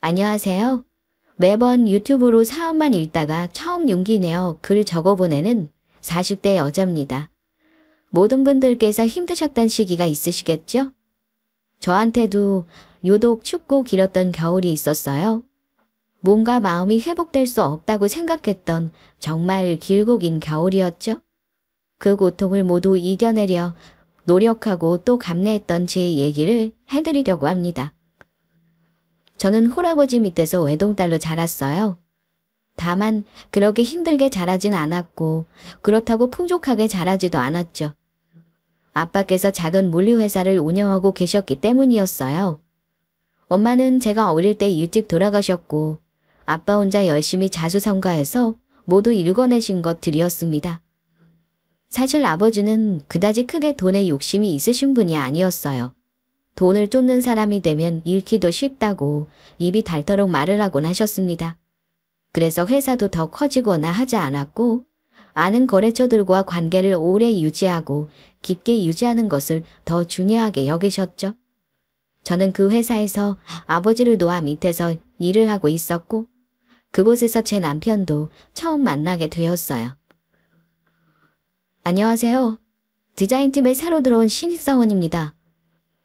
안녕하세요. 매번 유튜브로 사업만 읽다가 처음 용기 내어 글 적어보내는 40대 여자입니다. 모든 분들께서 힘드셨던 시기가 있으시겠죠? 저한테도 유독 춥고 길었던 겨울이 있었어요. 몸과 마음이 회복될 수 없다고 생각했던 정말 길고 긴 겨울이었죠. 그 고통을 모두 이겨내려 노력하고 또 감내했던 제 얘기를 해드리려고 합니다. 저는 홀아버지 밑에서 외동딸로 자랐어요. 다만 그렇게 힘들게 자라진 않았고 그렇다고 풍족하게 자라지도 않았죠. 아빠께서 작은 물류회사를 운영하고 계셨기 때문이었어요. 엄마는 제가 어릴 때 일찍 돌아가셨고 아빠 혼자 열심히 자수성가해서 모두 읽어내신 것들이었습니다. 사실 아버지는 그다지 크게 돈에 욕심이 있으신 분이 아니었어요. 돈을 쫓는 사람이 되면 잃기도 쉽다고 입이 닳도록 말을 하곤 하셨습니다. 그래서 회사도 더 커지거나 하지 않았고 아는 거래처들과 관계를 오래 유지하고 깊게 유지하는 것을 더 중요하게 여기셨죠. 저는 그 회사에서 아버지를 도와 밑에서 일을 하고 있었고 그곳에서 제 남편도 처음 만나게 되었어요. 안녕하세요. 디자인팀에 새로 들어온 신입사원입니다.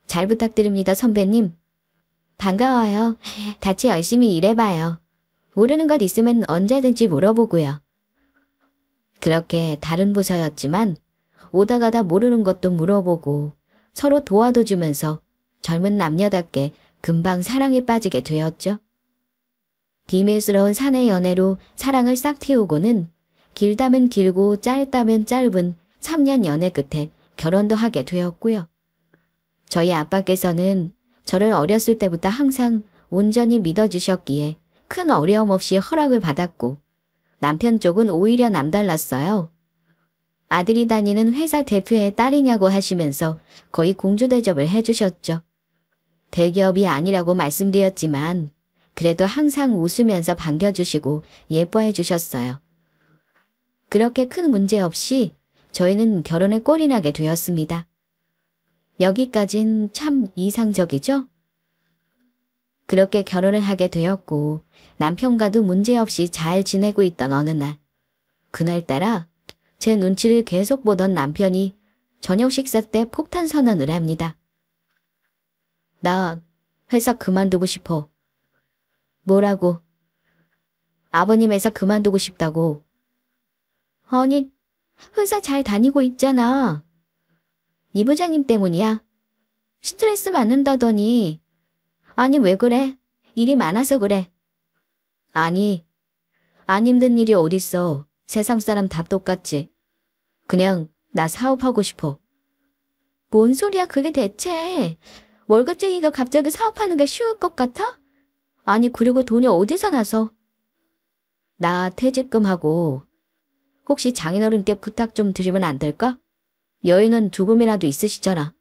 잘 부탁드립니다, 선배님. 반가워요. 같이 열심히 일해봐요. 모르는 것 있으면 언제든지 물어보고요. 그렇게 다른 부서였지만 오다 가다 모르는 것도 물어보고 서로 도와도 주면서 젊은 남녀답게 금방 사랑에 빠지게 되었죠. 비밀스러운 사내 연애로 사랑을 싹 틔우고는 길다면 길고 짧다면 짧은 3년 연애 끝에 결혼도 하게 되었고요. 저희 아빠께서는 저를 어렸을 때부터 항상 온전히 믿어주셨기에 큰 어려움 없이 허락을 받았고 남편 쪽은 오히려 남달랐어요. 아들이 다니는 회사 대표의 딸이냐고 하시면서 거의 공주 대접을 해주셨죠. 대기업이 아니라고 말씀드렸지만 그래도 항상 웃으면서 반겨주시고 예뻐해 주셨어요. 그렇게 큰 문제 없이 저희는 결혼에 꼴이 나게 되었습니다. 여기까진 참 이상적이죠? 그렇게 결혼을 하게 되었고 남편과도 문제없이 잘 지내고 있던 어느 날 그날따라 제 눈치를 계속 보던 남편이 저녁 식사 때 폭탄 선언을 합니다. 나 회사 그만두고 싶어. 뭐라고? 아버님 회사 그만두고 싶다고. 아니, 회사 잘 다니고 있잖아. 이 부장님 때문이야. 스트레스 받는다더니. 아니 왜 그래? 일이 많아서 그래. 아니, 안 힘든 일이 어딨어. 세상 사람 다 똑같지. 그냥 나 사업하고 싶어. 뭔 소리야 그게 대체. 월급쟁이가 갑자기 사업하는 게 쉬울 것 같아? 아니 그리고 돈이 어디서 나서. 나 퇴직금하고 혹시 장인어른께 부탁 좀 드리면 안 될까? 여유는 조금이라도 있으시잖아.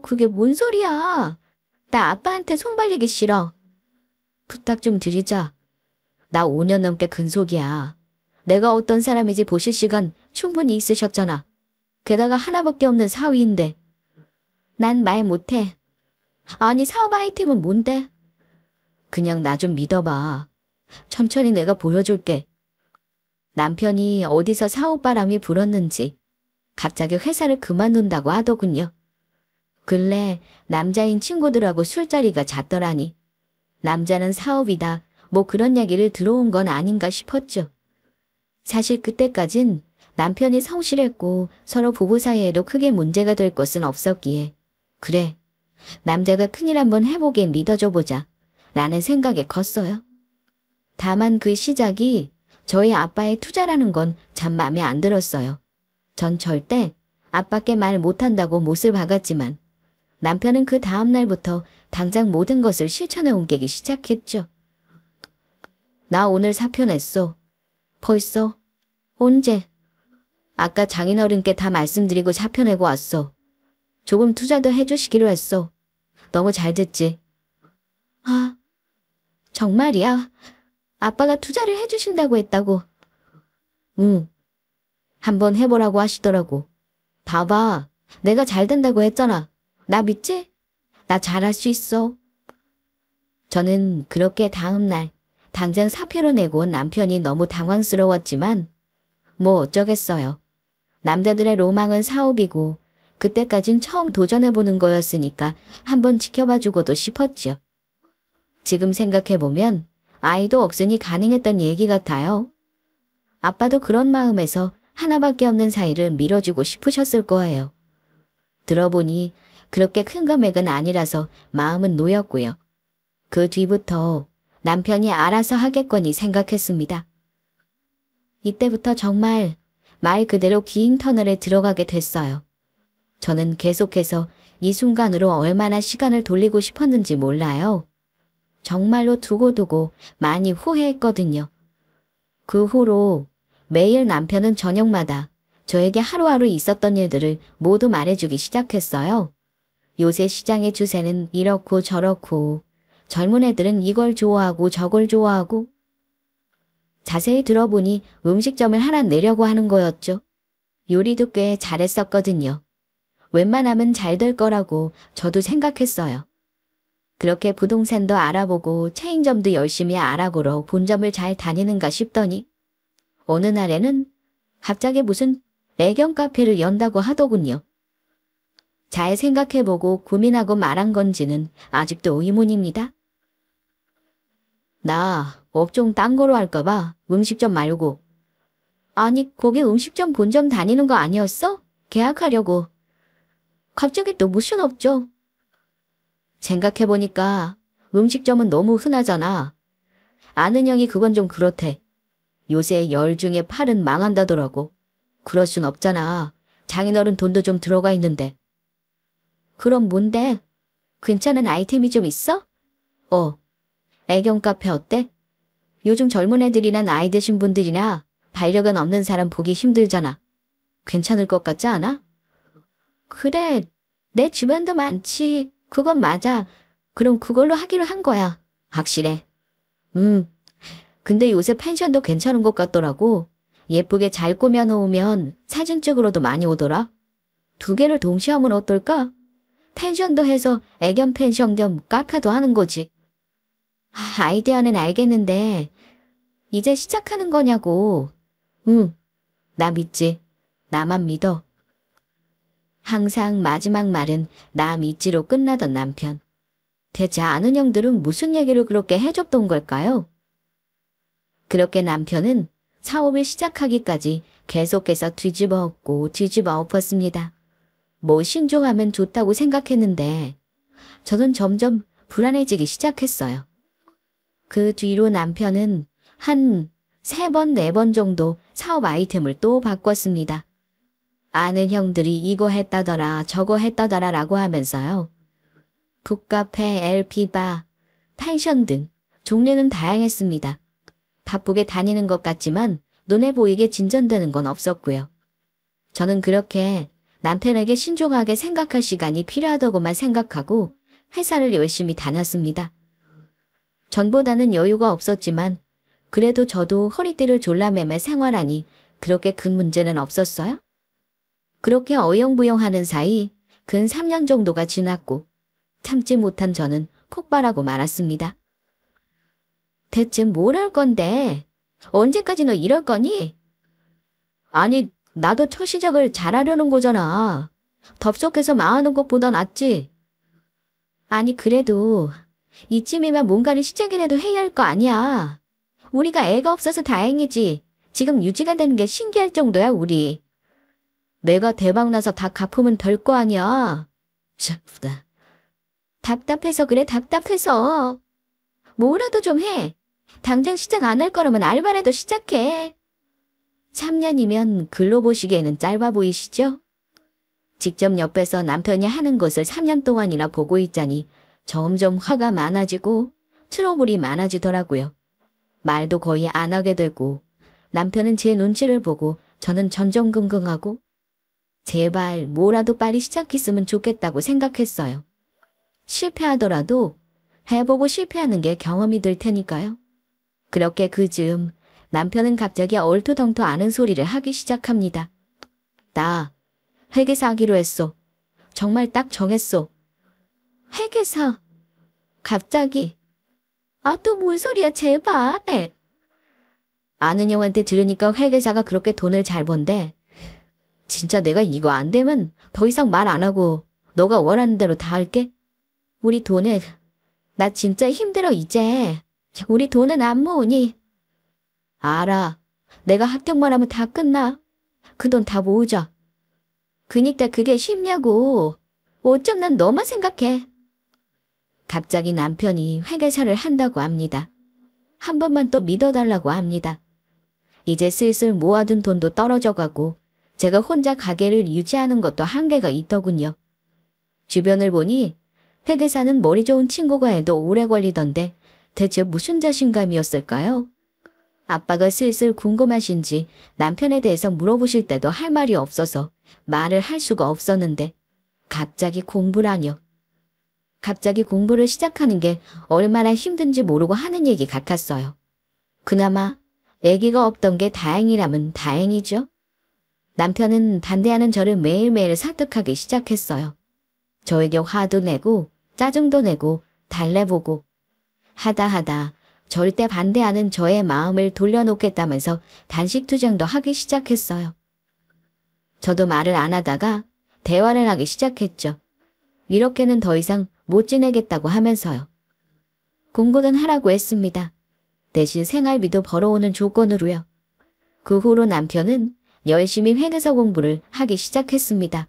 그게 뭔 소리야. 나 아빠한테 손 벌리기 싫어. 부탁 좀 드리자. 나 5년 넘게 근속이야. 내가 어떤 사람인지 보실 시간 충분히 있으셨잖아. 게다가 하나밖에 없는 사위인데. 난 말 못해. 아니 사업 아이템은 뭔데? 그냥 나 좀 믿어봐. 천천히 내가 보여줄게. 남편이 어디서 사업바람이 불었는지 갑자기 회사를 그만둔다고 하더군요. 근래 남자인 친구들하고 술자리가 잦더라니. 남자는 사업이다 뭐 그런 얘기를 들어온 건 아닌가 싶었죠. 사실 그때까진 남편이 성실했고 서로 부부 사이에도 크게 문제가 될 것은 없었기에 그래 남자가 큰일 한번 해보게 믿어줘 보자 라는 생각에 컸어요. 다만 그 시작이 저희 아빠의 투자라는 건 참 마음에 안 들었어요. 전 절대 아빠께 말 못한다고 못을 박았지만 남편은 그 다음날부터 당장 모든 것을 실천해 옮기기 시작했죠. 나 오늘 사표 냈어. 벌써? 언제? 아까 장인어른께 다 말씀드리고 사표 내고 왔어. 조금 투자도 해주시기로 했어. 너무 잘 됐지? 아, 정말이야? 아빠가 투자를 해주신다고 했다고? 응. 한번 해보라고 하시더라고. 봐봐. 내가 잘 된다고 했잖아. 나 믿지? 나 잘할 수 있어. 저는 그렇게 다음날 당장 사표를 내고 온 남편이 너무 당황스러웠지만 뭐 어쩌겠어요. 남자들의 로망은 사업이고 그때까진 처음 도전해보는 거였으니까 한번 지켜봐주고도 싶었지요. 지금 생각해보면 아이도 없으니 가능했던 얘기 같아요. 아빠도 그런 마음에서 하나밖에 없는 사이를 밀어주고 싶으셨을 거예요. 들어보니 그렇게 큰 금액은 아니라서 마음은 놓였고요. 그 뒤부터 남편이 알아서 하겠거니 생각했습니다. 이때부터 정말 말 그대로 긴 터널에 들어가게 됐어요. 저는 계속해서 이 순간으로 얼마나 시간을 돌리고 싶었는지 몰라요. 정말로 두고두고 많이 후회했거든요. 그 후로 매일 남편은 저녁마다 저에게 하루하루 있었던 일들을 모두 말해주기 시작했어요. 요새 시장의 추세는 이렇고 저렇고 젊은 애들은 이걸 좋아하고 저걸 좋아하고 자세히 들어보니 음식점을 하나 내려고 하는 거였죠. 요리도 꽤 잘했었거든요. 웬만하면 잘 될 거라고 저도 생각했어요. 그렇게 부동산도 알아보고 체인점도 열심히 알아보러 본점을 잘 다니는가 싶더니 어느 날에는 갑자기 무슨 애견 카페를 연다고 하더군요. 잘 생각해보고 고민하고 말한 건지는 아직도 의문입니다. 나 업종 딴 거로 할까봐 음식점 말고. 아니 거기 음식점 본점 다니는 거 아니었어? 계약하려고. 갑자기 또 무슨 업종? 생각해보니까 음식점은 너무 흔하잖아. 아는 형이 그건 좀 그렇대. 요새 10 중에 8은 망한다더라고. 그럴 순 없잖아. 장인어른 돈도 좀 들어가 있는데. 그럼 뭔데? 괜찮은 아이템이 좀 있어? 애견 카페 어때? 요즘 젊은 애들이나 나이 드신 분들이나 반려견 없는 사람 보기 힘들잖아. 괜찮을 것 같지 않아? 그래, 내 주변도 많지. 그건 맞아. 그럼 그걸로 하기로 한 거야. 확실해. 근데 요새 펜션도 괜찮은 것 같더라고. 예쁘게 잘 꾸며놓으면 사진 찍으러도 많이 오더라. 2개를 동시에 하면 어떨까? 펜션도 해서 애견 펜션 겸 카페도 하는 거지. 아이디어는 알겠는데 이제 시작하는 거냐고. 나 믿지. 나만 믿어. 항상 마지막 말은 나 믿지로 끝나던 남편. 대체 아는 형들은 무슨 얘기를 그렇게 해줬던 걸까요? 그렇게 남편은 사업을 시작하기까지 계속해서 뒤집어 엎고 뒤집어 엎었습니다. 뭐 신중하면 좋다고 생각했는데 저는 점점 불안해지기 시작했어요. 그 뒤로 남편은 한 3번, 4번 정도 사업 아이템을 또 바꿨습니다. 아는 형들이 이거 했다더라 저거 했다더라 라고 하면서요. 북카페, LP바, 펜션 등 종류는 다양했습니다. 바쁘게 다니는 것 같지만 눈에 보이게 진전되는 건 없었고요. 저는 그렇게 남편에게 신중하게 생각할 시간이 필요하다고만 생각하고 회사를 열심히 다녔습니다. 전보다는 여유가 없었지만 그래도 저도 허리띠를 졸라매며 생활하니 그렇게 큰 문제는 없었어요. 그렇게 어영부영하는 사이 근 3년 정도가 지났고 참지 못한 저는 폭발하고 말았습니다. 대체 뭘 할 건데? 언제까지 너 이럴 거니? 아니, 나도 첫 시작을 잘하려는 거잖아. 덥석해서 망하는 것보다 낫지. 아니, 그래도 이쯤이면 뭔가를 시작이라도 해야 할 거 아니야. 우리가 애가 없어서 다행이지. 지금 유지가 되는 게 신기할 정도야, 우리. 내가 대박나서 다 갚으면 될 거 아니야. 참, 답답해서 그래, 답답해서. 뭐라도 좀 해. 당장 시작 안 할 거라면 알바라도 시작해. 3년이면 글로 보시기에는 짧아 보이시죠? 직접 옆에서 남편이 하는 것을 3년 동안이나 보고 있자니 점점 화가 많아지고 트러블이 많아지더라고요. 말도 거의 안 하게 되고 남편은 제 눈치를 보고 저는 전전긍긍하고 제발 뭐라도 빨리 시작했으면 좋겠다고 생각했어요. 실패하더라도 해보고 실패하는 게 경험이 될 테니까요. 그렇게 그 즈음 남편은 갑자기 얼토당토 않은 소리를 하기 시작합니다. 나 회계사 하기로 했어. 정말 딱 정했어. 회계사? 갑자기? 아, 또 뭔 소리야, 제발. 아는 형한테 들으니까 회계사가 그렇게 돈을 잘 번대. 진짜 내가 이거 안 되면 더 이상 말 안 하고 너가 원하는 대로 다 할게. 우리 돈은, 나 진짜 힘들어, 이제. 우리 돈은 안 모으니. 알아. 내가 합격만 하면 다 끝나. 그 돈 다 모으자. 그니까 그게 쉽냐고. 어쩜 난 너만 생각해. 갑자기 남편이 회계사를 한다고 합니다. 한 번만 또 믿어달라고 합니다. 이제 슬슬 모아둔 돈도 떨어져가고 제가 혼자 가게를 유지하는 것도 한계가 있더군요. 주변을 보니 회계사는 머리 좋은 친구가 해도 오래 걸리던데 대체 무슨 자신감이었을까요? 아빠가 슬슬 궁금하신지 남편에 대해서 물어보실 때도 할 말이 없어서 말을 할 수가 없었는데 갑자기 공부라뇨. 갑자기 공부를 시작하는 게 얼마나 힘든지 모르고 하는 얘기 같았어요. 그나마 아기가 없던 게 다행이라면 다행이죠. 남편은 반대하는 저를 매일매일 설득하기 시작했어요. 저에게 화도 내고 짜증도 내고 달래보고 하다 절대 반대하는 저의 마음을 돌려놓겠다면서 단식 투정도 하기 시작했어요. 저도 말을 안 하다가 대화를 하기 시작했죠. 이렇게는 더 이상 못 지내겠다고 하면서요. 공부는 하라고 했습니다. 대신 생활비도 벌어오는 조건으로요. 그 후로 남편은 열심히 회계사 공부를 하기 시작했습니다.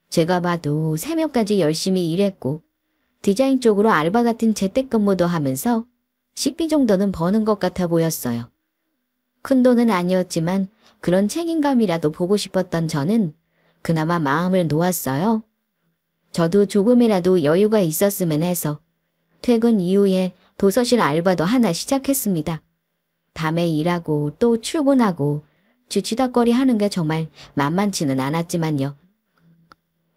제가 봐도 새벽까지 열심히 일했고 디자인 쪽으로 알바 같은 재택근무도 하면서 식비 정도는 버는 것 같아 보였어요. 큰 돈은 아니었지만 그런 책임감이라도 보고 싶었던 저는 그나마 마음을 놓았어요. 저도 조금이라도 여유가 있었으면 해서 퇴근 이후에 도서실 알바도 하나 시작했습니다. 밤에 일하고 또 출근하고 주치덕거리 하는 게 정말 만만치는 않았지만요.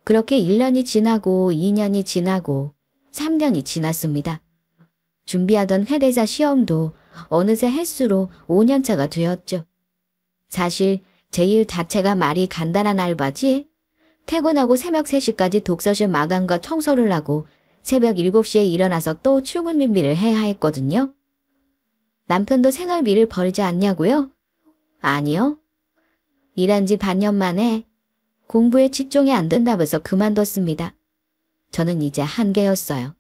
그렇게 1년이 지나고 2년이 지나고 3년이 지났습니다. 준비하던 회계사 시험도 어느새 횟수로 5년차가 되었죠. 사실 제 일 자체가 말이 간단한 알바지 퇴근하고 새벽 3시까지 독서실 마감과 청소를 하고 새벽 7시에 일어나서 또 출근 준비를 해야 했거든요. 남편도 생활비를 벌지 않냐고요? 아니요. 일한 지 반년 만에 공부에 집중이 안 된다면서 그만뒀습니다. 저는 이제 한계였어요.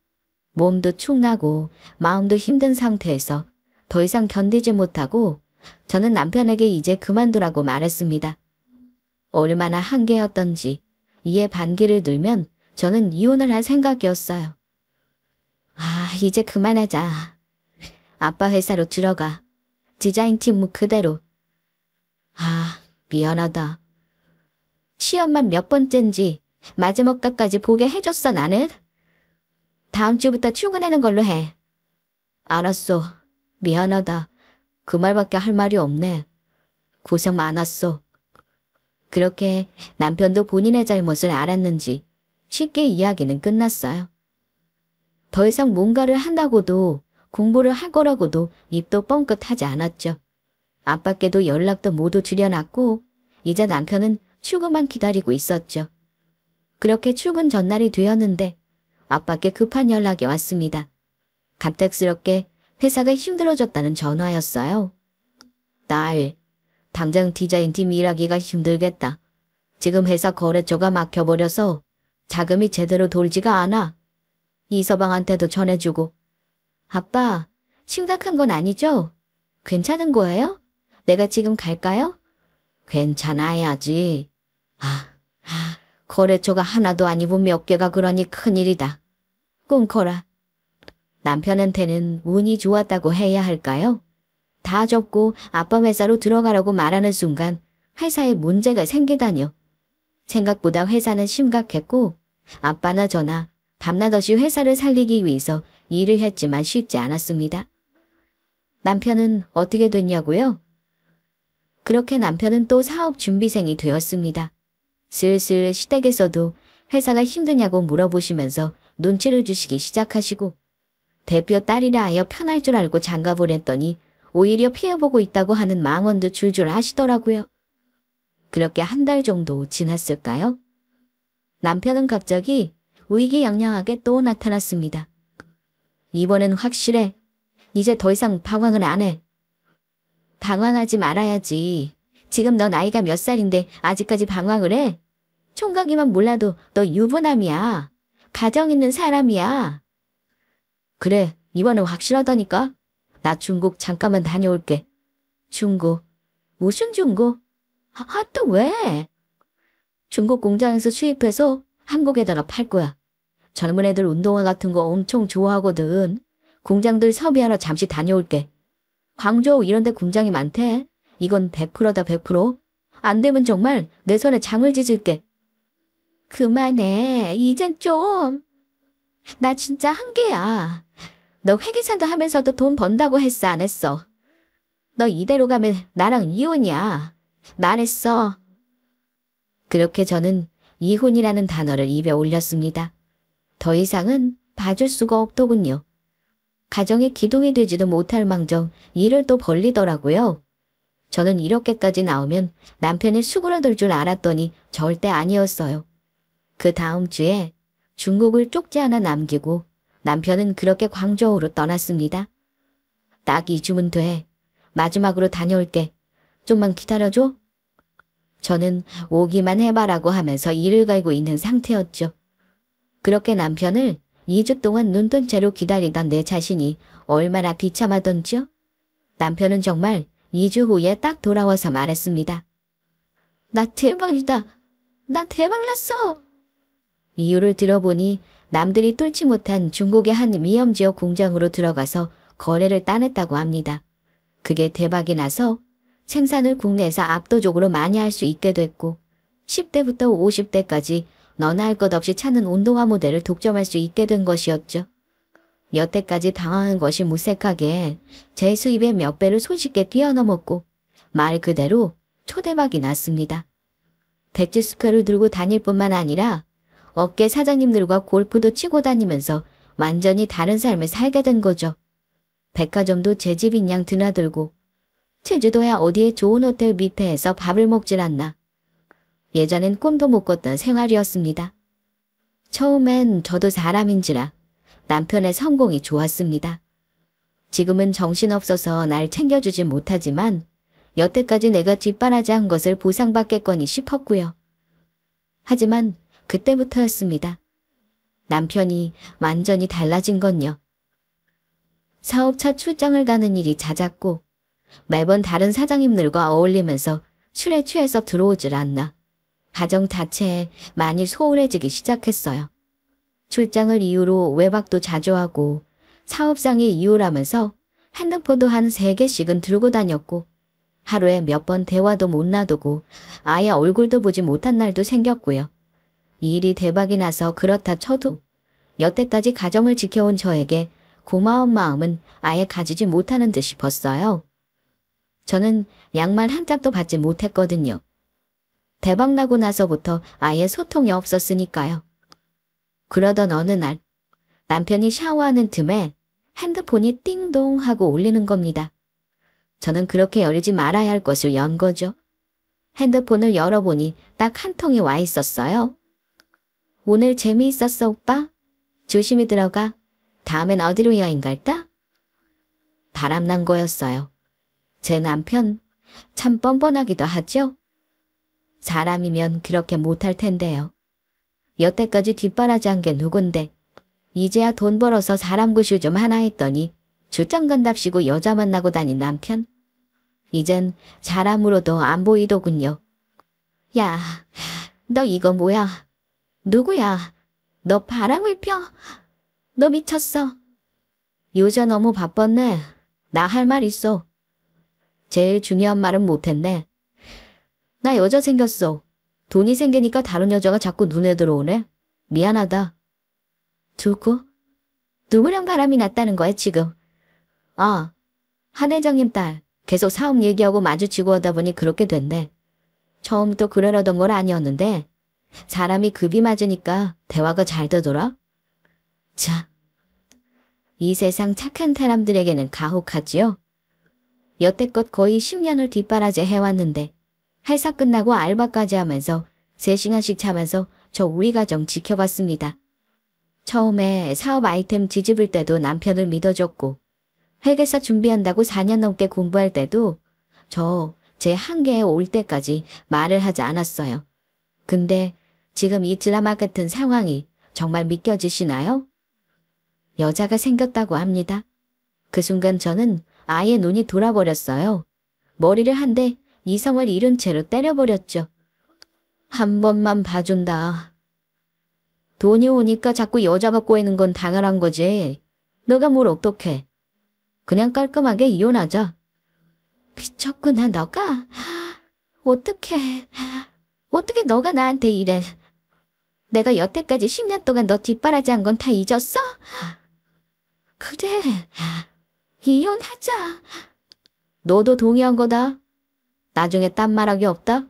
몸도 축나고 마음도 힘든 상태에서 더 이상 견디지 못하고 저는 남편에게 이제 그만두라고 말했습니다. 얼마나 한계였던지 이에 반기를 들면 저는 이혼을 할 생각이었어요. 아, 이제 그만하자. 아빠 회사로 들어가. 디자인팀 그대로. 아, 미안하다. 시험만 몇 번째인지 마지막까지 보게 해줬어, 나는. 다음 주부터 출근하는 걸로 해. 알았어. 미안하다. 그 말밖에 할 말이 없네. 고생 많았어. 그렇게 남편도 본인의 잘못을 알았는지 쉽게 이야기는 끝났어요. 더 이상 뭔가를 한다고도 공부를 할 거라고도 입도 뻥끗하지 않았죠. 아빠께도 연락도 모두 줄여놨고 이제 남편은 출근만 기다리고 있었죠. 그렇게 출근 전날이 되었는데 아빠께 급한 연락이 왔습니다. 갑작스럽게 회사가 힘들어졌다는 전화였어요. 딸, 당장 디자인팀 일하기가 힘들겠다. 지금 회사 거래처가 막혀버려서 자금이 제대로 돌지가 않아. 이서방한테도 전해주고. 아빠, 심각한 건 아니죠? 괜찮은 거예요? 내가 지금 갈까요? 괜찮아야지. 거래처가 하나도 아니고 몇 개가 그러니 큰일이다. 끊거라. 남편한테는 운이 좋았다고 해야 할까요? 다 접고 아빠 회사로 들어가라고 말하는 순간 회사에 문제가 생기다뇨. 생각보다 회사는 심각했고 아빠나 저나 밤낮없이 회사를 살리기 위해서 일을 했지만 쉽지 않았습니다. 남편은 어떻게 됐냐고요? 그렇게 남편은 또 사업 준비생이 되었습니다. 슬슬 시댁에서도 회사가 힘드냐고 물어보시면서 눈치를 주시기 시작하시고 대표 딸이라 하여 편할 줄 알고 장가보려 했더니 오히려 피해보고 있다고 하는 망언도 줄줄 하시더라고요. 그렇게 한 달 정도 지났을까요? 남편은 갑자기 의기양양하게 또 나타났습니다. 이번엔 확실해. 이제 더 이상 방황을 안 해. 방황하지 말아야지. 지금 너 나이가 몇 살인데 아직까지 방황을 해? 총각이만 몰라도 너 유부남이야. 가정 있는 사람이야. 그래, 이번엔 확실하다니까. 나 중국 잠깐만 다녀올게. 중국? 무슨 중국? 또 왜? 중국 공장에서 수입해서 한국에다가 팔 거야. 젊은 애들 운동화 같은 거 엄청 좋아하거든. 공장들 섭외하러 잠시 다녀올게. 광저우 이런 데 공장이 많대. 이건 100%다 100%. 안 되면 정말 내 손에 장을 찢을게. 그만해. 이젠 좀. 나 진짜 한계야. 너 회계사도 하면서도 돈 번다고 했어 안 했어? 너 이대로 가면 나랑 이혼이야. 말했어. 그렇게 저는 이혼이라는 단어를 입에 올렸습니다. 더 이상은 봐줄 수가 없더군요. 가정에 기동이 되지도 못할 망정 일을 또 벌리더라고요. 저는 이렇게까지 나오면 남편이 수그러들 줄 알았더니 절대 아니었어요. 그 다음 주에 중국을 쪽지 하나 남기고 남편은 그렇게 광저우로 떠났습니다. 딱 2주면 돼. 마지막으로 다녀올게. 좀만 기다려줘. 저는 오기만 해봐라고 하면서 이를 갈고 있는 상태였죠. 그렇게 남편을 2주 동안 눈뜬 채로 기다리던 내 자신이 얼마나 비참하던지요. 남편은 정말 2주 후에 딱 돌아와서 말했습니다. 나 대박이다. 나 대박났어. 이유를 들어보니 남들이 뚫지 못한 중국의 한 위험지역 공장으로 들어가서 거래를 따냈다고 합니다. 그게 대박이 나서 생산을 국내에서 압도적으로 많이 할 수 있게 됐고 10대부터 50대까지 너나 할 것 없이 찾는 운동화 모델을 독점할 수 있게 된 것이었죠. 여태까지 당황한 것이 무색하게 제 수입의 몇 배를 손쉽게 뛰어넘었고 말 그대로 초대박이 났습니다. 백지스크를 들고 다닐 뿐만 아니라 업계 사장님들과 골프도 치고 다니면서 완전히 다른 삶을 살게 된 거죠. 백화점도 제 집인 양 드나들고 제주도야 어디에 좋은 호텔 뷔페에서 밥을 먹질 않나. 예전엔 꿈도 못 꿨던 생활이었습니다. 처음엔 저도 사람인지라 남편의 성공이 좋았습니다. 지금은 정신없어서 날 챙겨주지 못하지만 여태까지 내가 뒷바라지한 것을 보상받겠거니 싶었고요. 하지만 그때부터였습니다. 남편이 완전히 달라진 건요. 사업차 출장을 가는 일이 잦았고 매번 다른 사장님들과 어울리면서 술에 취해서 들어오질 않나. 가정 자체에 많이 소홀해지기 시작했어요. 출장을 이유로 외박도 자주 하고 사업상의 이유라면서 핸드폰도 한 3개씩은 들고 다녔고 하루에 몇 번 대화도 못 놔두고 아예 얼굴도 보지 못한 날도 생겼고요. 이 일이 대박이 나서 그렇다 쳐도 여태까지 가정을 지켜온 저에게 고마운 마음은 아예 가지지 못하는 듯 싶었어요. 저는 양말 한 짝도 받지 못했거든요. 대박나고 나서부터 아예 소통이 없었으니까요. 그러던 어느 날 남편이 샤워하는 틈에 핸드폰이 띵동 하고 울리는 겁니다. 저는 그렇게 열지 말아야 할 것을 연 거죠. 핸드폰을 열어보니 딱 한 통이 와 있었어요. 오늘 재미있었어 오빠? 조심히 들어가. 다음엔 어디로 여행 갈까? 바람난 거였어요. 제 남편 참 뻔뻔하기도 하죠. 사람이면 그렇게 못할 텐데요. 여태까지 뒷바라지한 게 누군데 이제야 돈 벌어서 사람 구실 좀 하나 했더니 출장 간답시고 여자 만나고 다닌 남편. 이젠 사람으로도 안 보이더군요. 야, 너 이거 뭐야? 누구야? 너 바람을 펴? 너 미쳤어? 요새 너무 바빴네. 나 할 말 있어. 제일 중요한 말은 못했네. 나 여자 생겼어. 돈이 생기니까 다른 여자가 자꾸 눈에 들어오네. 미안하다. 누구? 누구랑 바람이 났다는 거야 지금? 아, 한 회장님 딸. 계속 사업 얘기하고 마주치고 하다 보니 그렇게 됐네. 처음부터 그러려던 건 아니었는데 사람이 급이 맞으니까 대화가 잘 되더라. 자, 이 세상 착한 사람들에게는 가혹하지요. 여태껏 거의 10년을 뒷바라지 해왔는데 회사 끝나고 알바까지 하면서 3시간씩 자면서 저 우리 가정 지켜봤습니다. 처음에 사업 아이템 뒤집을 때도 남편을 믿어줬고 회계사 준비한다고 4년 넘게 공부할 때도 제 한계에 올 때까지 말을 하지 않았어요. 근데 지금 이 드라마 같은 상황이 정말 믿겨지시나요? 여자가 생겼다고 합니다. 그 순간 저는 아예 눈이 돌아버렸어요. 머리를 한 대 이성을 잃은 채로 때려버렸죠. 한 번만 봐준다. 돈이 오니까 자꾸 여자가 꼬이는 건 당연한 거지. 너가 뭘 어떡해. 그냥 깔끔하게 이혼하자. 미쳤구나 너가. 어떡해. 어떻게 너가 나한테 이래. 내가 여태까지 10년 동안 너 뒷바라지한 건 다 잊었어? 그래. 이혼하자. 너도 동의한 거다. 나중에 딴 말하기 없다.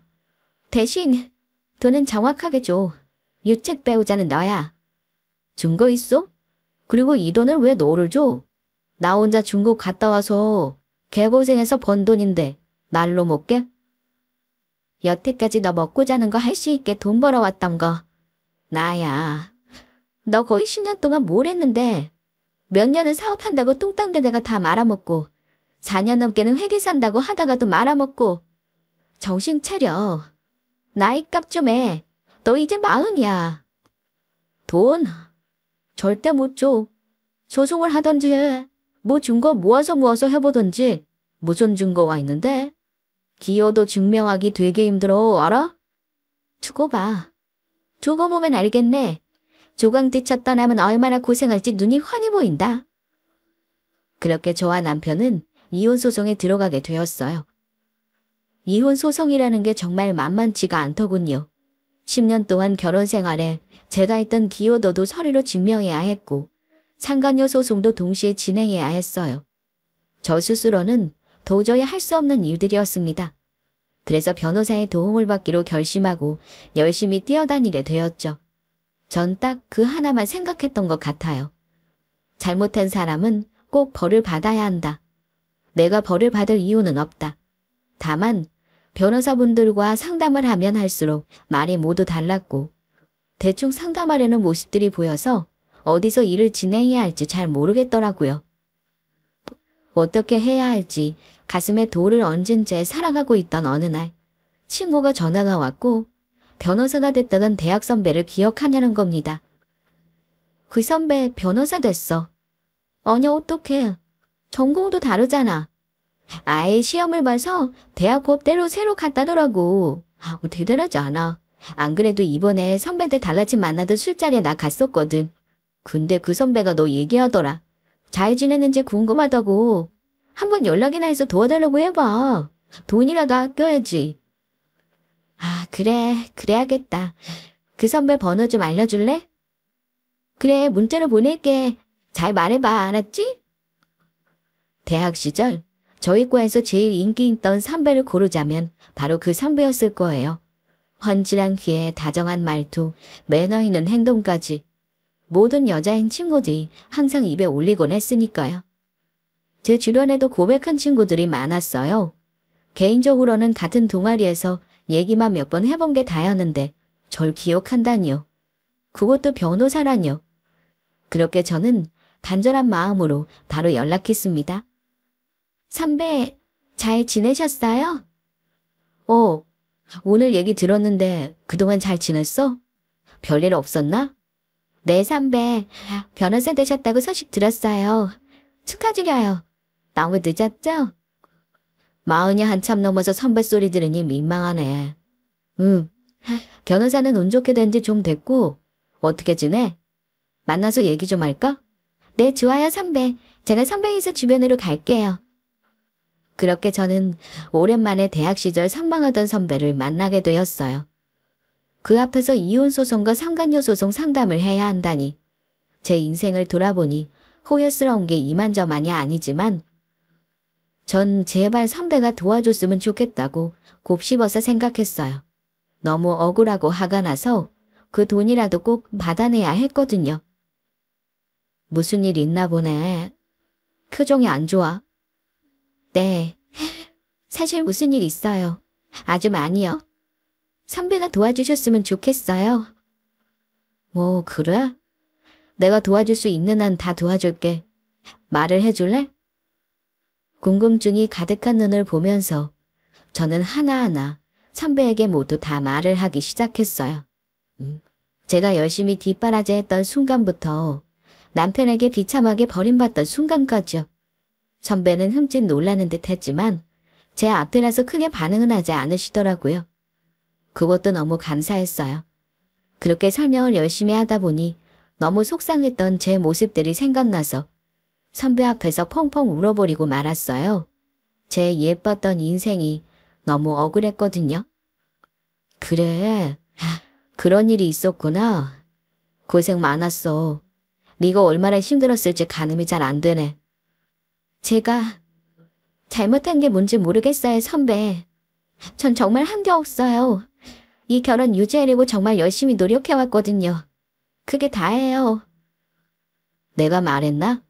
대신 돈은 정확하게 줘. 유책 배우자는 너야. 준 거 있어? 그리고 이 돈을 왜 너를 줘? 나 혼자 중국 갔다 와서 개고생해서 번 돈인데 날로 먹게? 여태까지 너 먹고 자는 거 할 수 있게 돈 벌어왔던 거 나야. 너 거의 10년 동안 뭘 했는데 몇 년은 사업한다고 뚱땅대 내가 다 말아먹고 4년 넘게는 회계산다고 하다가도 말아먹고. 정신 차려. 나이값 좀 해. 너 이제 40이야. 돈 절대 못 줘. 소송을 하던지 해. 뭐 준 거 모아서 해보던지. 무슨 증거가 있는데? 기여도 증명하기 되게 힘들어, 알아? 두고 봐. 두고 보면 알겠네. 조강 뒤쳤던 남은 얼마나 고생할지 눈이 훤히 보인다. 그렇게 저와 남편은 이혼 소송에 들어가게 되었어요. 이혼 소송이라는 게 정말 만만치가 않더군요. 10년 동안 결혼 생활에 제가 했던 기여도도 서류로 증명해야 했고 상간녀 소송도 동시에 진행해야 했어요. 저 스스로는 도저히 할 수 없는 일들이었습니다. 그래서 변호사의 도움을 받기로 결심하고 열심히 뛰어다니게 되었죠. 전 딱 그 하나만 생각했던 것 같아요. 잘못한 사람은 꼭 벌을 받아야 한다. 내가 벌을 받을 이유는 없다. 다만 변호사분들과 상담을 하면 할수록 말이 모두 달랐고 대충 상담하려는 모습들이 보여서 어디서 일을 진행해야 할지 잘 모르겠더라고요. 어떻게 해야 할지 가슴에 돌을 얹은 채 살아가고 있던 어느 날 친구가 전화가 왔고 변호사가 됐다던 대학 선배를 기억하냐는 겁니다. 그 선배 변호사 됐어. 아니 어떡해. 전공도 다르잖아. 아예 시험을 봐서 대학 법대로 새로 갔다더라고. 대단하지 않아. 안 그래도 이번에 선배들 달라진 만나던 술자리에 나 갔었거든. 근데 그 선배가 너 얘기하더라. 잘 지내는지 궁금하다고. 한번 연락이나 해서 도와달라고 해봐. 돈이라도 아껴야지. 그래. 그래야겠다. 그 선배 번호 좀 알려줄래? 그래, 문자로 보낼게. 잘 말해봐, 알았지? 대학 시절 저희 과에서 제일 인기 있던 선배를 고르자면 바로 그 선배였을 거예요. 헌칠한 귀에 다정한 말투, 매너 있는 행동까지. 모든 여자인 친구들이 항상 입에 올리곤 했으니까요. 제 주변에도 고백한 친구들이 많았어요. 개인적으로는 같은 동아리에서 얘기만 몇 번 해본 게 다였는데 절 기억한다니요. 그것도 변호사라뇨. 그렇게 저는 간절한 마음으로 바로 연락했습니다. 선배, 잘 지내셨어요? 오늘 얘기 들었는데 그동안 잘 지냈어? 별일 없었나? 네, 선배. 변호사 되셨다고 소식 들었어요. 축하드려요. 너무 늦었죠? 40이 한참 넘어서 선배 소리 들으니 민망하네. 변호사는 운 좋게 된 지 좀 됐고 어떻게 지내? 만나서 얘기 좀 할까? 네, 좋아요, 선배. 제가 선배에서 주변으로 갈게요. 그렇게 저는 오랜만에 대학 시절 상방하던 선배를 만나게 되었어요. 그 앞에서 이혼소송과 상간녀 소송 상담을 해야 한다니. 제 인생을 돌아보니 후회스러운 게 이만저만이 아니지만 전 제발 선배가 도와줬으면 좋겠다고 곱씹어서 생각했어요. 너무 억울하고 화가 나서 그 돈이라도 꼭 받아내야 했거든요. 무슨 일 있나 보네. 표정이 안 좋아. 네, 사실 무슨 일 있어요. 아주 많이요. 선배가 도와주셨으면 좋겠어요. 뭐 그래? 내가 도와줄 수 있는 한 다 도와줄게. 말을 해줄래? 궁금증이 가득한 눈을 보면서 저는 하나하나 선배에게 모두 다 말을 하기 시작했어요. 제가 열심히 뒷바라지했던 순간부터 남편에게 비참하게 버림받던 순간까지요. 선배는 흠칫 놀라는 듯 했지만 제 앞이라서 크게 반응은 하지 않으시더라고요. 그것도 너무 감사했어요. 그렇게 설명을 열심히 하다 보니 너무 속상했던 제 모습들이 생각나서 선배 앞에서 펑펑 울어버리고 말았어요. 제 예뻤던 인생이 너무 억울했거든요. 그래, 그런 일이 있었구나. 고생 많았어. 네가 얼마나 힘들었을지 가늠이 잘 안 되네. 제가 잘못한 게 뭔지 모르겠어요, 선배. 전 정말 한 게 없어요. 이 결혼 유지하려고 정말 열심히 노력해왔거든요. 그게 다예요. 내가 말했나?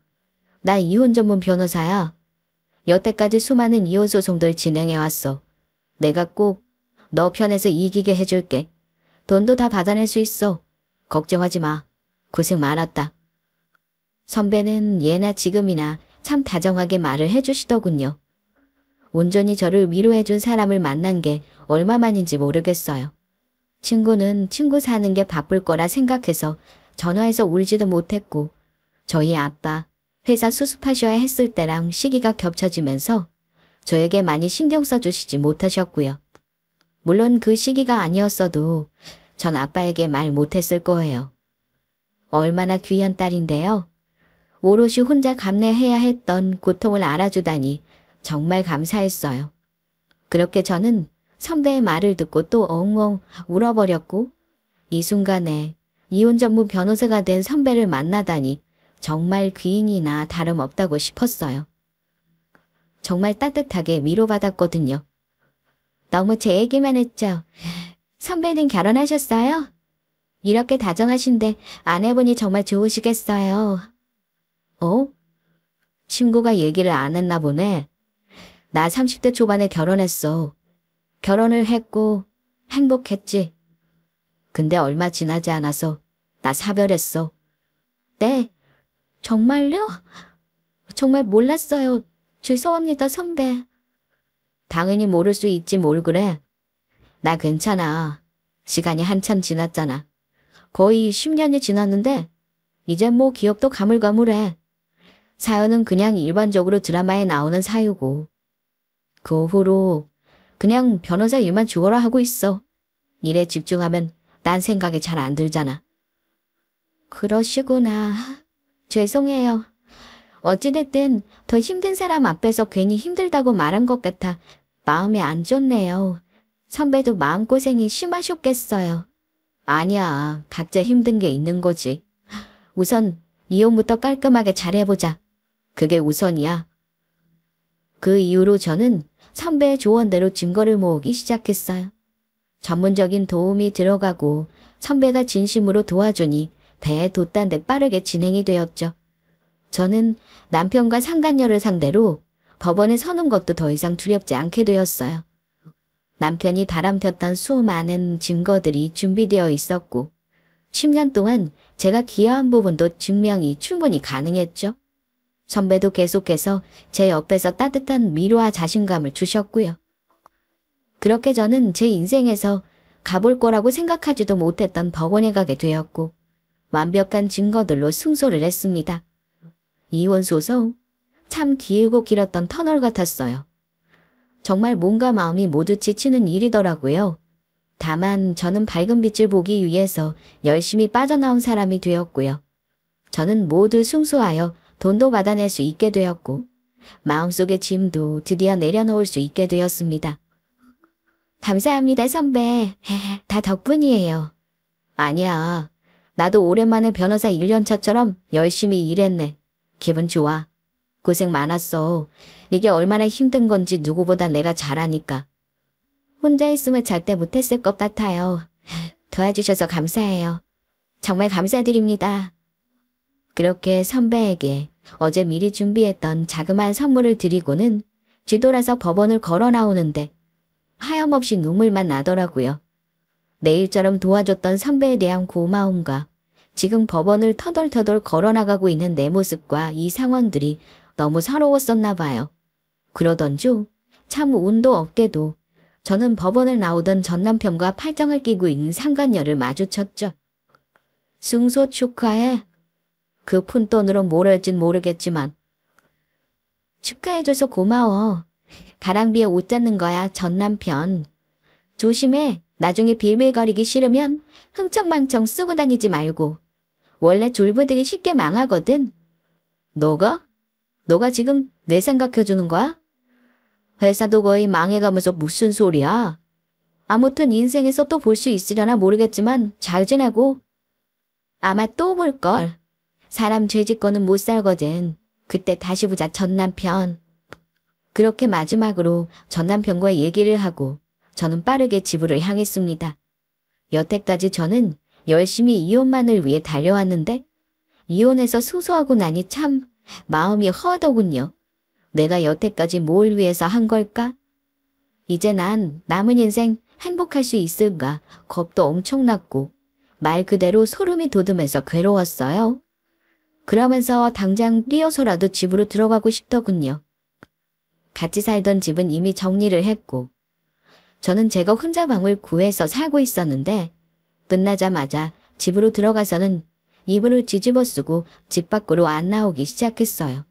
나 이혼 전문 변호사야. 여태까지 수많은 이혼 소송들 진행해왔어. 내가 꼭 너 편에서 이기게 해줄게. 돈도 다 받아낼 수 있어. 걱정하지 마. 고생 많았다. 선배는 예나 지금이나 참 다정하게 말을 해주시더군요. 온전히 저를 위로해준 사람을 만난 게 얼마만인지 모르겠어요. 친구는 친구 사는 게 바쁠 거라 생각해서 전화해서 울지도 못했고 저희 아빠 회사 수습하셔야 했을 때랑 시기가 겹쳐지면서 저에게 많이 신경 써주시지 못하셨고요. 물론 그 시기가 아니었어도 전 아빠에게 말 못했을 거예요. 얼마나 귀한 딸인데요. 오롯이 혼자 감내해야 했던 고통을 알아주다니 정말 감사했어요. 그렇게 저는 선배의 말을 듣고 또 엉엉 울어버렸고 이 순간에 이혼 전문 변호사가 된 선배를 만나다니 정말 귀인이나 다름없다고 싶었어요. 정말 따뜻하게 위로받았거든요. 너무 제 얘기만 했죠. 선배는 결혼하셨어요? 이렇게 다정하신데 아내분이 정말 좋으시겠어요. 어? 친구가 얘기를 안 했나 보네. 나 30대 초반에 결혼했어. 결혼을 했고 행복했지. 근데 얼마 지나지 않아서 나 사별했어. 네? 정말요? 정말 몰랐어요. 죄송합니다, 선배. 당연히 모를 수 있지 뭘 그래. 나 괜찮아. 시간이 한참 지났잖아. 거의 10년이 지났는데 이제 뭐 기억도 가물가물해. 사연은 그냥 일반적으로 드라마에 나오는 사유고. 그 후로 그냥 변호사 일만 죽어라 하고 있어. 일에 집중하면 딴 생각이 잘 안 들잖아. 그러시구나. 죄송해요. 어찌됐든 더 힘든 사람 앞에서 괜히 힘들다고 말한 것 같아 마음이 안 좋네요. 선배도 마음고생이 심하셨겠어요. 아니야, 각자 힘든 게 있는 거지. 우선 이혼부터 깔끔하게 잘해보자. 그게 우선이야. 그 이후로 저는 선배의 조언대로 증거를 모으기 시작했어요. 전문적인 도움이 들어가고 선배가 진심으로 도와주니 대도단데 빠르게 진행이 되었죠. 저는 남편과 상간녀를 상대로 법원에 서는 것도 더 이상 두렵지 않게 되었어요. 남편이 바람폈던 수많은 증거들이 준비되어 있었고 10년 동안 제가 기여한 부분도 증명이 충분히 가능했죠. 선배도 계속해서 제 옆에서 따뜻한 위로와 자신감을 주셨고요. 그렇게 저는 제 인생에서 가볼 거라고 생각하지도 못했던 법원에 가게 되었고 완벽한 증거들로 승소를 했습니다. 이혼 소송, 참 길고 길었던 터널 같았어요. 정말 몸과 마음이 모두 지치는 일이더라고요. 다만 저는 밝은 빛을 보기 위해서 열심히 빠져나온 사람이 되었고요. 저는 모두 승소하여 돈도 받아낼 수 있게 되었고 마음속의 짐도 드디어 내려놓을 수 있게 되었습니다. 감사합니다, 선배. 다 덕분이에요. 아니야. 나도 오랜만에 변호사 1년차처럼 열심히 일했네. 기분 좋아. 고생 많았어. 이게 얼마나 힘든 건지 누구보다 내가 잘 아니까. 혼자 있으면 절대 못했을 것 같아요. 도와주셔서 감사해요. 정말 감사드립니다. 그렇게 선배에게 어제 미리 준비했던 자그마한 선물을 드리고는 뒤돌아서 법원을 걸어 나오는데 하염없이 눈물만 나더라고요. 내일처럼 도와줬던 선배에 대한 고마움과 지금 법원을 터덜터덜 걸어나가고 있는 내 모습과 이 상황들이 너무 서러웠었나 봐요. 그러던 중 참 운도 없게도 저는 법원을 나오던 전남편과 팔짱을 끼고 있는 상간녀를 마주쳤죠. 승소 축하해. 그 푼돈으로 뭘 할진 모르겠지만. 축하해줘서 고마워. 가랑비에 옷 잡는 거야, 전남편. 조심해. 나중에 빌빌거리기 싫으면 흥청망청 쓰고 다니지 말고. 원래 졸부들이 쉽게 망하거든. 너가 지금 내 생각해주는 거야? 회사도 거의 망해가면서 무슨 소리야? 아무튼 인생에서 또 볼 수 있으려나 모르겠지만 잘 지내고. 아마 또 볼걸. 사람 죄짓고는 못 살거든. 그때 다시 보자, 전남편. 그렇게 마지막으로 전남편과 얘기를 하고 저는 빠르게 집으로 향했습니다. 여태까지 저는 열심히 이혼만을 위해 달려왔는데 이혼해서 수소하고 나니 참 마음이 허하더군요. 내가 여태까지 뭘 위해서 한 걸까? 이제 난 남은 인생 행복할 수 있을까 겁도 엄청 났고 말 그대로 소름이 돋으면서 괴로웠어요. 그러면서 당장 뛰어서라도 집으로 들어가고 싶더군요. 같이 살던 집은 이미 정리를 했고 저는 제가 혼자 방을 구해서 살고 있었는데 끝나자마자 집으로 들어가서는 이불을 뒤집어 쓰고 집 밖으로 안 나오기 시작했어요.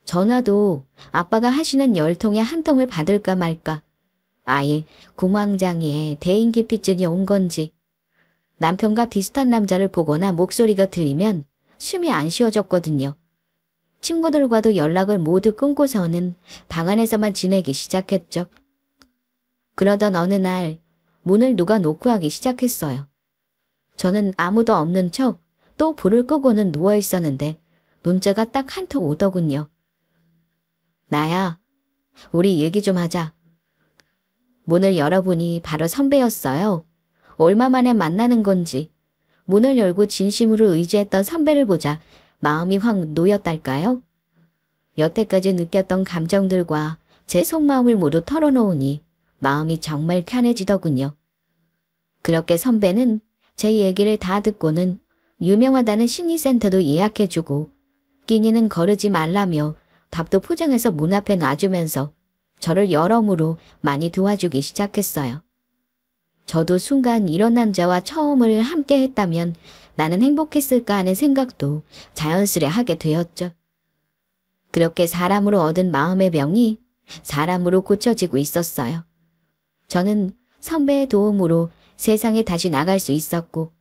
전화도 아빠가 하시는 열통에 한 통을 받을까 말까. 아예 공황장애에 대인기피증이 온 건지 남편과 비슷한 남자를 보거나 목소리가 들리면 숨이 안 쉬어졌거든요. 친구들과도 연락을 모두 끊고서는 방 안에서만 지내기 시작했죠. 그러던 어느 날 문을 누가 노크하기 시작했어요. 저는 아무도 없는 척 또 불을 끄고는 누워 있었는데 문자가 딱 한 통 오더군요. 나야, 우리 얘기 좀 하자. 문을 열어보니 바로 선배였어요. 얼마 만에 만나는 건지 문을 열고 진심으로 의지했던 선배를 보자 마음이 확 놓였달까요? 여태까지 느꼈던 감정들과 제 속마음을 모두 털어놓으니 마음이 정말 편해지더군요. 그렇게 선배는 제 얘기를 다 듣고는 유명하다는 심리센터도 예약해주고 끼니는 거르지 말라며 밥도 포장해서 문 앞에 놔주면서 저를 여러모로 많이 도와주기 시작했어요. 저도 순간 이런 남자와 처음을 함께 했다면 나는 행복했을까 하는 생각도 자연스레 하게 되었죠. 그렇게 사람으로 얻은 마음의 병이 사람으로 고쳐지고 있었어요. 저는 선배의 도움으로 세상에 다시 나갈 수 있었고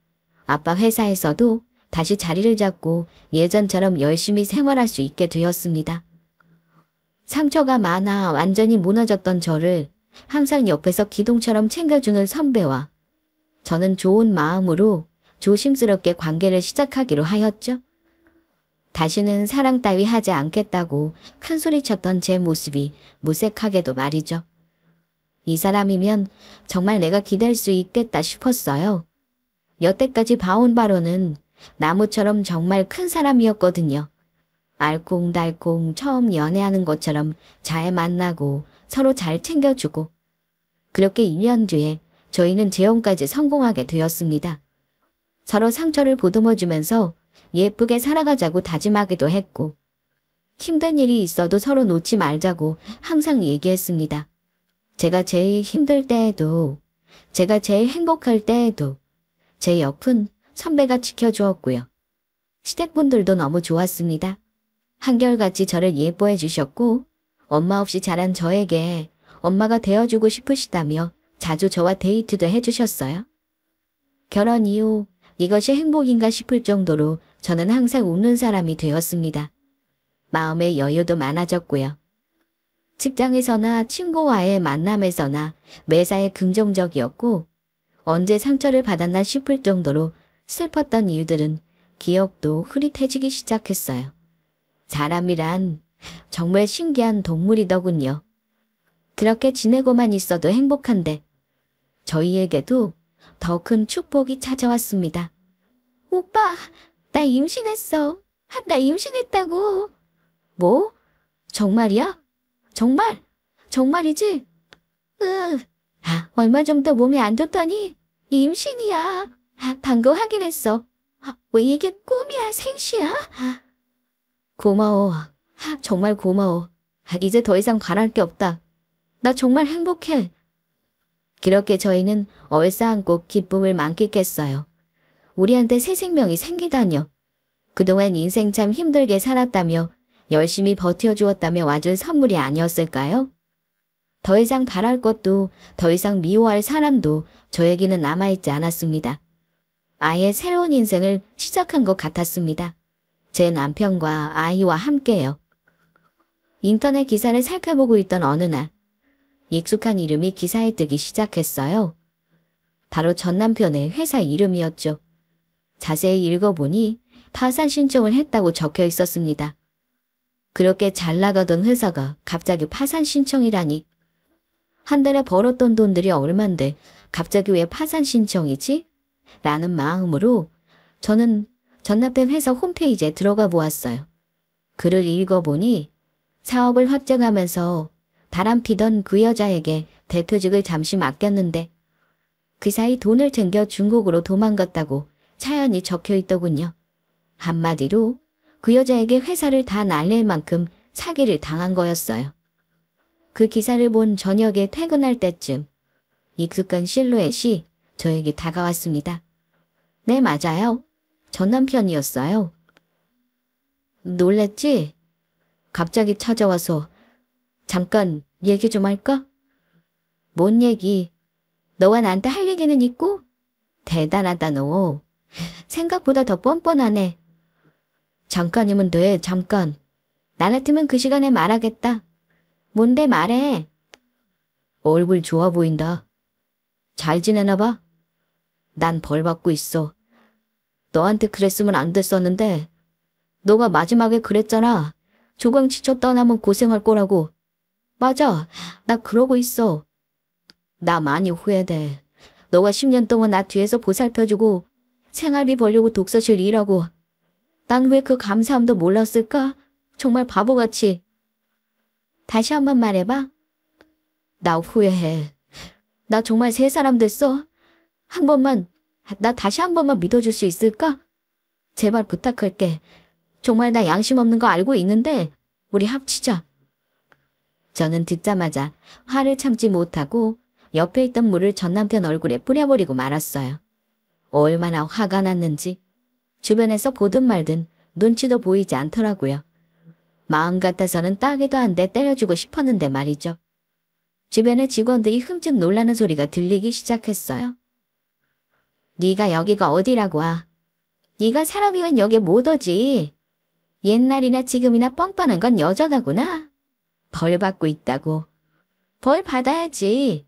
아빠 회사에서도 다시 자리를 잡고 예전처럼 열심히 생활할 수 있게 되었습니다. 상처가 많아 완전히 무너졌던 저를 항상 옆에서 기둥처럼 챙겨주는 선배와 저는 좋은 마음으로 조심스럽게 관계를 시작하기로 하였죠. 다시는 사랑 따위 하지 않겠다고 큰소리쳤던 제 모습이 무색하게도 말이죠. 이 사람이면 정말 내가 기댈 수 있겠다 싶었어요. 여태까지 봐온 바로는 나무처럼 정말 큰 사람이었거든요. 알콩달콩 처음 연애하는 것처럼 잘 만나고 서로 잘 챙겨주고 그렇게 2년 뒤에 저희는 재혼까지 성공하게 되었습니다. 서로 상처를 보듬어주면서 예쁘게 살아가자고 다짐하기도 했고 힘든 일이 있어도 서로 놓지 말자고 항상 얘기했습니다. 제가 제일 힘들 때에도 제가 제일 행복할 때에도 제 옆은 선배가 지켜주었고요. 시댁분들도 너무 좋았습니다. 한결같이 저를 예뻐해 주셨고 엄마 없이 자란 저에게 엄마가 되어주고 싶으시다며 자주 저와 데이트도 해주셨어요. 결혼 이후 이것이 행복인가 싶을 정도로 저는 항상 웃는 사람이 되었습니다. 마음의 여유도 많아졌고요. 직장에서나 친구와의 만남에서나 매사에 긍정적이었고 언제 상처를 받았나 싶을 정도로 슬펐던 일들은 기억도 흐릿해지기 시작했어요. 사람이란 정말 신기한 동물이더군요. 그렇게 지내고만 있어도 행복한데 저희에게도 더 큰 축복이 찾아왔습니다. 오빠, 나 임신했어. 나 임신했다고. 뭐? 정말이야? 정말? 정말이지? 얼마 전부터 몸이 안 좋더니 임신이야. 방금 확인했어. 왜 이게 꿈이야, 생시야? 고마워. 정말 고마워. 이제 더 이상 바랄 게 없다. 나 정말 행복해. 그렇게 저희는 얼싸안고 기쁨을 만끽했어요. 우리한테 새 생명이 생기다뇨. 그동안 인생 참 힘들게 살았다며 열심히 버텨주었다며 와준 선물이 아니었을까요? 더 이상 바랄 것도 더 이상 미워할 사람도 저에게는 남아있지 않았습니다. 아예 새로운 인생을 시작한 것 같았습니다. 제 남편과 아이와 함께요. 인터넷 기사를 살펴보고 있던 어느 날 익숙한 이름이 기사에 뜨기 시작했어요. 바로 전 남편의 회사 이름이었죠. 자세히 읽어보니 파산 신청을 했다고 적혀 있었습니다. 그렇게 잘 나가던 회사가 갑자기 파산 신청이라니. 한 달에 벌었던 돈들이 얼만데 갑자기 왜 파산 신청이지? 라는 마음으로 저는 전 남편 회사 홈페이지에 들어가 보았어요. 글을 읽어보니 사업을 확장하면서 바람피던 그 여자에게 대표직을 잠시 맡겼는데 그 사이 돈을 챙겨 중국으로 도망갔다고 사연이 적혀 있더군요. 한마디로 그 여자에게 회사를 다 날릴 만큼 사기를 당한 거였어요. 그 기사를 본 저녁에 퇴근할 때쯤 익숙한 실루엣이 저에게 다가왔습니다. 네, 맞아요. 전 남편이었어요. 놀랬지? 갑자기 찾아와서 잠깐 얘기 좀 할까? 뭔 얘기? 너와 나한테 할 얘기는 있고? 대단하다 너. 생각보다 더 뻔뻔하네. 잠깐이면 돼, 잠깐. 나 같으면 그 시간에 말하겠다. 뭔데 말해. 얼굴 좋아 보인다. 잘 지내나 봐? 난 벌 받고 있어. 너한테 그랬으면 안 됐었는데 너가 마지막에 그랬잖아. 조강 지쳐 떠나면 고생할 거라고. 맞아. 나 그러고 있어. 나 많이 후회돼. 너가 10년 동안 나 뒤에서 보살펴주고 생활비 벌려고 독서실 일하고 난 왜 그 감사함도 몰랐을까? 정말 바보같이. 다시 한번 말해봐. 나 후회해. 나 정말 새 사람 됐어. 한 번만, 나 다시 한 번만 믿어줄 수 있을까? 제발 부탁할게. 정말 나 양심 없는 거 알고 있는데 우리 합치자. 저는 듣자마자 화를 참지 못하고 옆에 있던 물을 전 남편 얼굴에 뿌려버리고 말았어요. 얼마나 화가 났는지 주변에서 보든 말든 눈치도 보이지 않더라고요. 마음 같아서는 따기도 한데 때려주고 싶었는데 말이죠. 주변의 직원들이 흠칫 놀라는 소리가 들리기 시작했어요. 네가 여기가 어디라고 와. 네가 사람이면 여기 못 오지. 옛날이나 지금이나 뻔뻔한 건 여전하구나. 벌 받고 있다고. 벌 받아야지.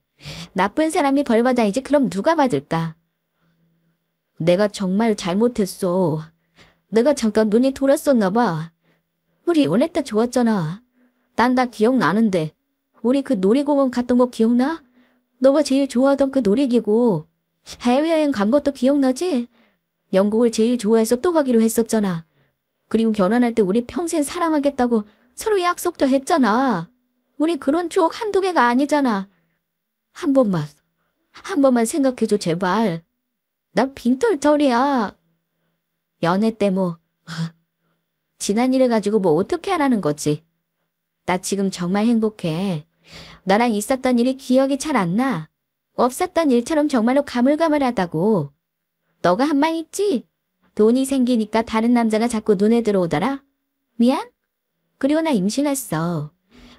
나쁜 사람이 벌 받아야지. 그럼 누가 받을까? 내가 정말 잘못했어. 내가 잠깐 눈이 돌았었나 봐. 우리 오늘따 좋았잖아. 난 다 기억나는데. 우리 그 놀이공원 갔던 거 기억나? 너가 제일 좋아하던 그 놀이기구. 해외여행 간 것도 기억나지? 영국을 제일 좋아해서 또 가기로 했었잖아. 그리고 결혼할 때 우리 평생 사랑하겠다고 서로 약속도 했잖아. 우리 그런 추억 한두 개가 아니잖아. 한 번만 생각해줘 제발. 나 빈털털이야. 연애 때 뭐. 지난 일을 가지고 뭐 어떻게 하라는 거지. 나 지금 정말 행복해. 나랑 있었던 일이 기억이 잘 안 나. 없었던 일처럼 정말로 가물가물하다고. 너가 한 말 있지? 돈이 생기니까 다른 남자가 자꾸 눈에 들어오더라. 미안? 그리고 나 임신했어.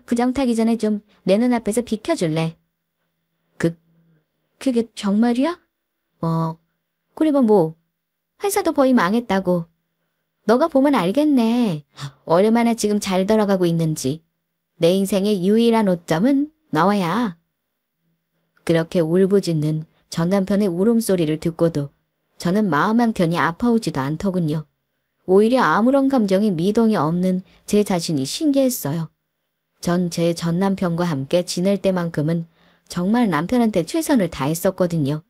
부정 타기 전에 좀 내 눈앞에서 비켜줄래? 그게 정말이야? 그리고 뭐 회사도 거의 망했다고. 너가 보면 알겠네. 얼마나 지금 잘 돌아가고 있는지. 내 인생의 유일한 오점은 너야. 그렇게 울부짖는 전 남편의 울음소리를 듣고도 저는 마음 한켠이 아파오지도 않더군요. 오히려 아무런 감정이 미동이 없는 제 자신이 신기했어요. 전 제 전 남편과 함께 지낼 때만큼은 정말 남편한테 최선을 다했었거든요.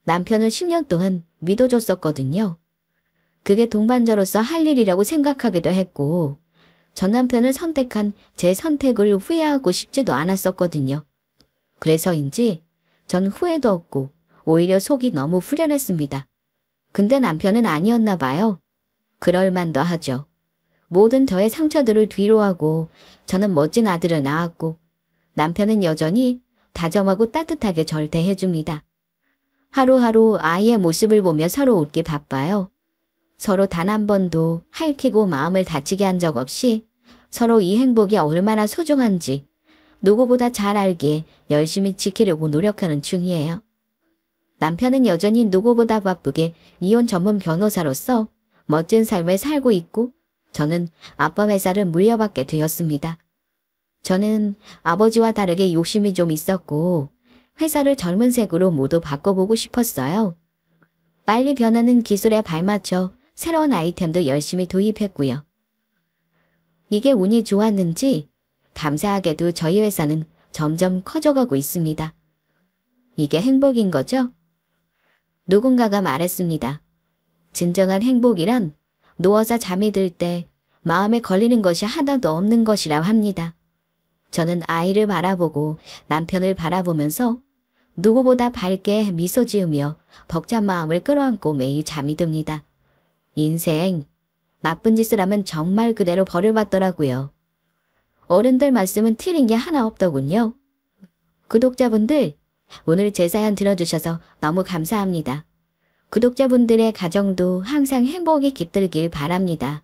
남편을 10년 동안 믿어줬었거든요. 그게 동반자로서 할 일이라고 생각하기도 했고 전 남편을 선택한 제 선택을 후회하고 싶지도 않았었거든요. 그래서인지 전 후회도 없고 오히려 속이 너무 후련했습니다. 근데 남편은 아니었나 봐요. 그럴만도 하죠. 모든 저의 상처들을 뒤로하고 저는 멋진 아들을 낳았고 남편은 여전히 다정하고 따뜻하게 절 대해줍니다. 하루하루 아이의 모습을 보며 서로 웃기 바빠요. 서로 단 한 번도 할퀴고 마음을 다치게 한 적 없이 서로 이 행복이 얼마나 소중한지 누구보다 잘 알기에 열심히 지키려고 노력하는 중이에요. 남편은 여전히 누구보다 바쁘게 이혼 전문 변호사로서 멋진 삶을 살고 있고 저는 아빠 회사를 물려받게 되었습니다. 저는 아버지와 다르게 욕심이 좀 있었고 회사를 젊은 색으로 모두 바꿔보고 싶었어요. 빨리 변하는 기술에 발맞춰 새로운 아이템도 열심히 도입했고요. 이게 운이 좋았는지 감사하게도 저희 회사는 점점 커져가고 있습니다. 이게 행복인 거죠? 누군가가 말했습니다. 진정한 행복이란 누워서 잠이 들 때 마음에 걸리는 것이 하나도 없는 것이라 합니다. 저는 아이를 바라보고 남편을 바라보면서 누구보다 밝게 미소 지으며 벅찬 마음을 끌어안고 매일 잠이 듭니다. 인생, 나쁜 짓을 하면 정말 그대로 벌을 받더라고요. 어른들 말씀은 틀린 게 하나 없더군요. 구독자분들, 오늘 제 사연 들어주셔서 너무 감사합니다. 구독자분들의 가정도 항상 행복이 깃들길 바랍니다.